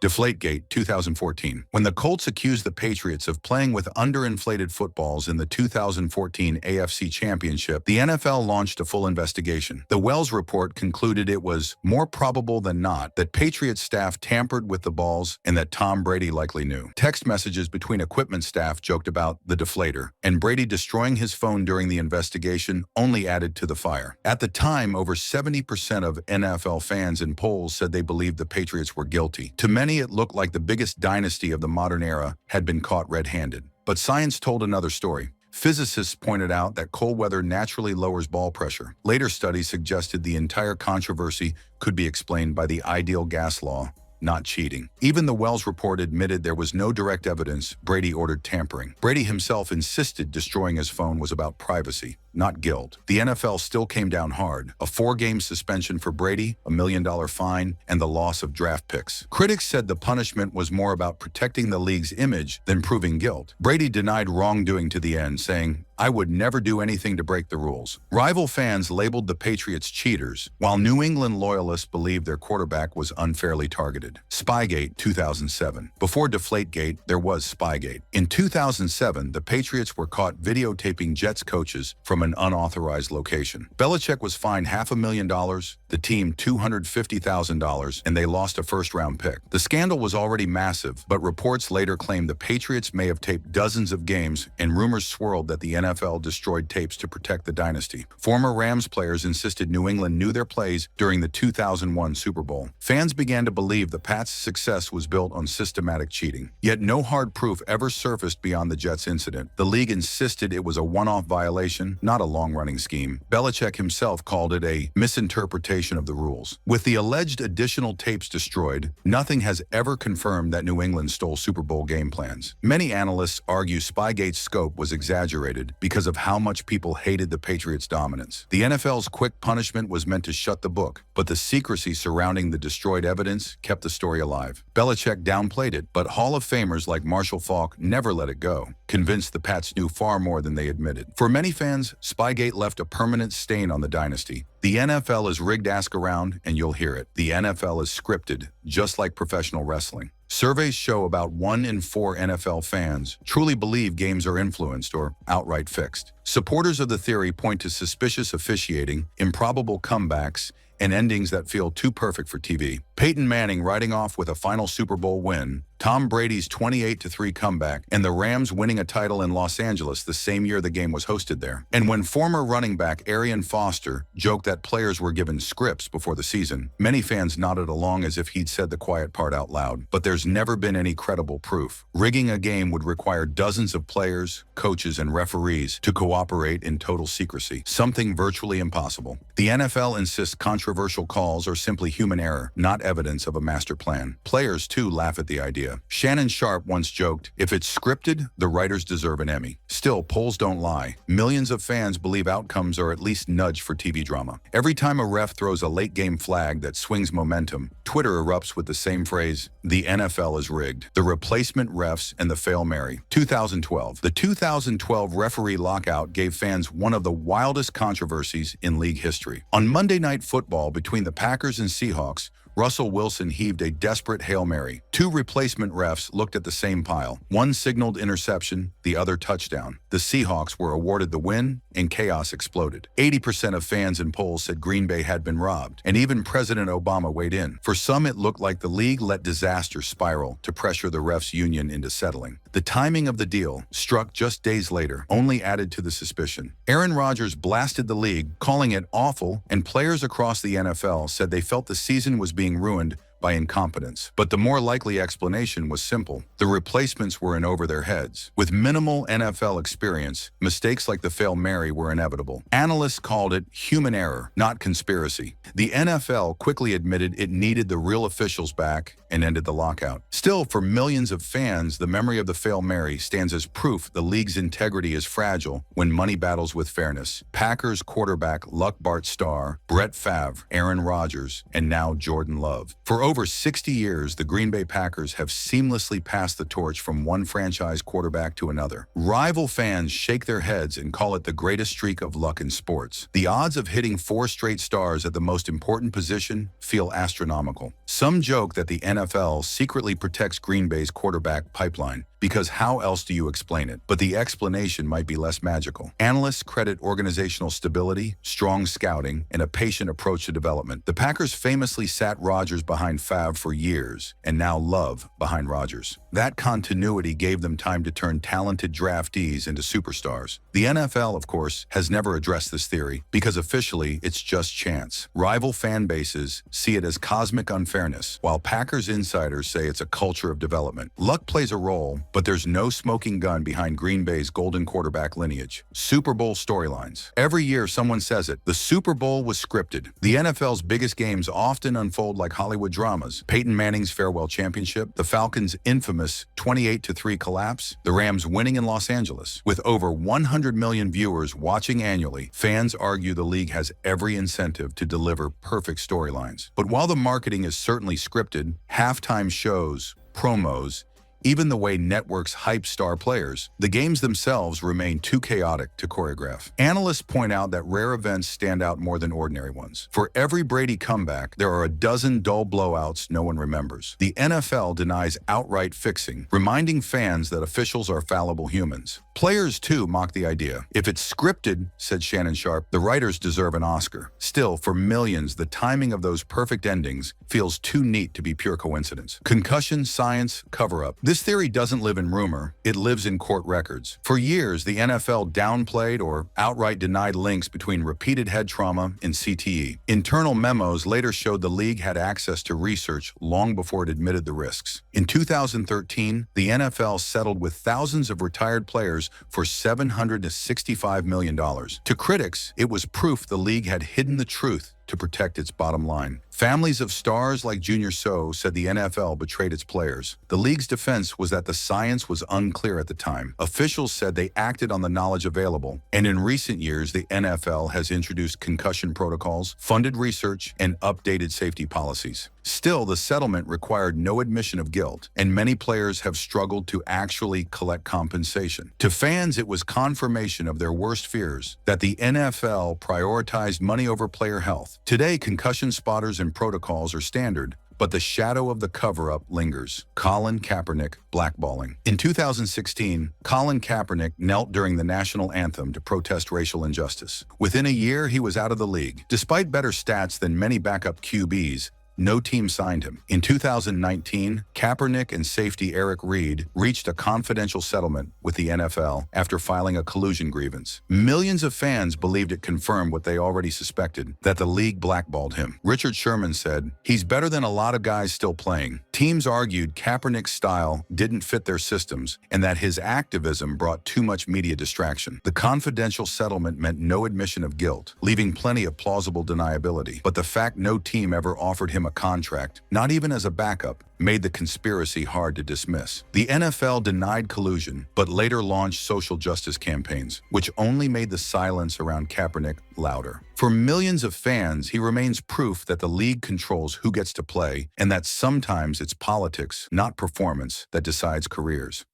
Deflategate 2014. When the Colts accused the Patriots of playing with underinflated footballs in the 2014 AFC Championship, the NFL launched a full investigation. The Wells report concluded it was more probable than not that Patriots staff tampered with the balls and that Tom Brady likely knew. Text messages between equipment staff joked about the deflator, and Brady destroying his phone during the investigation only added to the fire. At the time, over 70% of NFL fans in polls said they believed the Patriots were guilty. To many, it looked like the biggest dynasty of the modern era had been caught red-handed. But science told another story. Physicists pointed out that cold weather naturally lowers ball pressure. Later studies suggested the entire controversy could be explained by the ideal gas law, not cheating. Even the Wells report admitted there was no direct evidence Brady ordered tampering. Brady himself insisted destroying his phone was about privacy, not guilt. The NFL still came down hard. A 4-game suspension for Brady, a $1 million fine, and the loss of draft picks. Critics said the punishment was more about protecting the league's image than proving guilt. Brady denied wrongdoing to the end, saying, "I would never do anything to break the rules." Rival fans labeled the Patriots cheaters, while New England loyalists believed their quarterback was unfairly targeted. Spygate 2007. Before Deflategate, there was Spygate. In 2007, the Patriots were caught videotaping Jets coaches from an unauthorized location. Belichick was fined $500,000, the team $250,000, and they lost a first-round pick. The scandal was already massive, but reports later claimed the Patriots may have taped dozens of games, and rumors swirled that the NFL destroyed tapes to protect the dynasty. Former Rams players insisted New England knew their plays during the 2001 Super Bowl. Fans began to believe the Pats' success was built on systematic cheating. Yet no hard proof ever surfaced beyond the Jets incident. The league insisted it was a one-off violation, not a long-running scheme. Belichick himself called it a misinterpretation of the rules. With the alleged additional tapes destroyed, nothing has ever confirmed that New England stole Super Bowl game plans. Many analysts argue Spygate's scope was exaggerated because of how much people hated the Patriots' dominance. The NFL's quick punishment was meant to shut the book, but the secrecy surrounding the destroyed evidence kept the story alive. Belichick downplayed it, but Hall of Famers like Marshall Faulk never let it go, convinced the Pats knew far more than they admitted. For many fans, Spygate left a permanent stain on the dynasty. The NFL is rigged, ask around, and you'll hear it. The NFL is scripted, just like professional wrestling. Surveys show about 1 in 4 NFL fans truly believe games are influenced or outright fixed. Supporters of the theory point to suspicious officiating, improbable comebacks, and endings that feel too perfect for TV. Peyton Manning riding off with a final Super Bowl win, Tom Brady's 28-3 comeback, and the Rams winning a title in Los Angeles the same year the game was hosted there. And when former running back Arian Foster joked that players were given scripts before the season, many fans nodded along as if he'd said the quiet part out loud. But there's never been any credible proof. Rigging a game would require dozens of players, coaches, and referees to cooperate in total secrecy, something virtually impossible. The NFL insists controversial calls are simply human error, not evidence of a master plan. Players, too, laugh at the idea. Shannon Sharp once joked, "If it's scripted, the writers deserve an Emmy." Still, polls don't lie. Millions of fans believe outcomes are at least nudged for TV drama. Every time a ref throws a late-game flag that swings momentum, Twitter erupts with the same phrase, "The NFL is rigged." The replacement refs and the Fail Mary. 2012. The 2012 referee lockout gave fans one of the wildest controversies in league history. On Monday Night Football between the Packers and Seahawks, Russell Wilson heaved a desperate Hail Mary. 2 replacement refs looked at the same pile. One signaled interception, the other touchdown. The Seahawks were awarded the win, and chaos exploded. 80% of fans in polls said Green Bay had been robbed, and even President Obama weighed in. For some, it looked like the league let disaster spiral to pressure the refs' union into settling. The timing of the deal, struck just days later, only added to the suspicion. Aaron Rodgers blasted the league, calling it awful, and players across the NFL said they felt the season was being ruined by incompetence. But the more likely explanation was simple. The replacements were in over their heads. With minimal NFL experience, mistakes like the Fail Mary were inevitable. Analysts called it human error, not conspiracy. The NFL quickly admitted it needed the real officials back and ended the lockout. Still, for millions of fans, the memory of the Fail Mary stands as proof the league's integrity is fragile when money battles with fairness. Packers quarterback Luck Bart Starr, Brett Favre, Aaron Rodgers, and now Jordan Love. For over 60 years, the Green Bay Packers have seamlessly passed the torch from one franchise quarterback to another. Rival fans shake their heads and call it the greatest streak of luck in sports. The odds of hitting 4 straight stars at the most important position feel astronomical. Some joke that the NFL secretly protects Green Bay's quarterback pipeline, because how else do you explain it? But the explanation might be less magical. Analysts credit organizational stability, strong scouting, and a patient approach to development. The Packers famously sat Rodgers behind Favre for years, and now Love behind Rodgers. That continuity gave them time to turn talented draftees into superstars. The NFL, of course, has never addressed this theory, because officially it's just chance. Rival fan bases see it as cosmic unfairness, while Packers insiders say it's a culture of development. Luck plays a role, but there's no smoking gun behind Green Bay's golden quarterback lineage. Super Bowl storylines. Every year someone says it, the Super Bowl was scripted. The NFL's biggest games often unfold like Hollywood dramas. Peyton Manning's farewell championship, the Falcons' infamous 28-3 collapse, the Rams winning in Los Angeles. With over 100 million viewers watching annually, fans argue the league has every incentive to deliver perfect storylines. But while the marketing is certainly scripted, halftime shows, promos, even the way networks hype star players, the games themselves remain too chaotic to choreograph. Analysts point out that rare events stand out more than ordinary ones. For every Brady comeback, there are a dozen dull blowouts no one remembers. The NFL denies outright fixing, reminding fans that officials are fallible humans. Players, too, mock the idea. If it's scripted, said Shannon Sharp, the writers deserve an Oscar. Still, for millions, the timing of those perfect endings feels too neat to be pure coincidence. Concussion, science, cover-up. This theory doesn't live in rumor, it lives in court records. For years, the NFL downplayed or outright denied links between repeated head trauma and CTE. Internal memos later showed the league had access to research long before it admitted the risks. In 2013, the NFL settled with thousands of retired players for $765 million. To critics, it was proof the league had hidden the truth to protect its bottom line. Families of stars like Junior Seau said the NFL betrayed its players. The league's defense was that the science was unclear at the time. Officials said they acted on the knowledge available, and in recent years, the NFL has introduced concussion protocols, funded research, and updated safety policies. Still, the settlement required no admission of guilt, and many players have struggled to actually collect compensation. To fans, it was confirmation of their worst fears, that the NFL prioritized money over player health. Today, concussion spotters and protocols are standard, but the shadow of the cover-up lingers. Colin Kaepernick blackballing. In 2016, Colin Kaepernick knelt during the national anthem to protest racial injustice. Within a year, he was out of the league. Despite better stats than many backup QBs, no team signed him. In 2019, Kaepernick and safety Eric Reid reached a confidential settlement with the NFL after filing a collusion grievance. Millions of fans believed it confirmed what they already suspected, that the league blackballed him. Richard Sherman said, "He's better than a lot of guys still playing." Teams argued Kaepernick's style didn't fit their systems and that his activism brought too much media distraction. The confidential settlement meant no admission of guilt, leaving plenty of plausible deniability. But the fact no team ever offered him a contract, not even as a backup, made the conspiracy hard to dismiss. The NFL denied collusion, but later launched social justice campaigns, which only made the silence around Kaepernick louder. For millions of fans, he remains proof that the league controls who gets to play and that sometimes it's politics, not performance, that decides careers.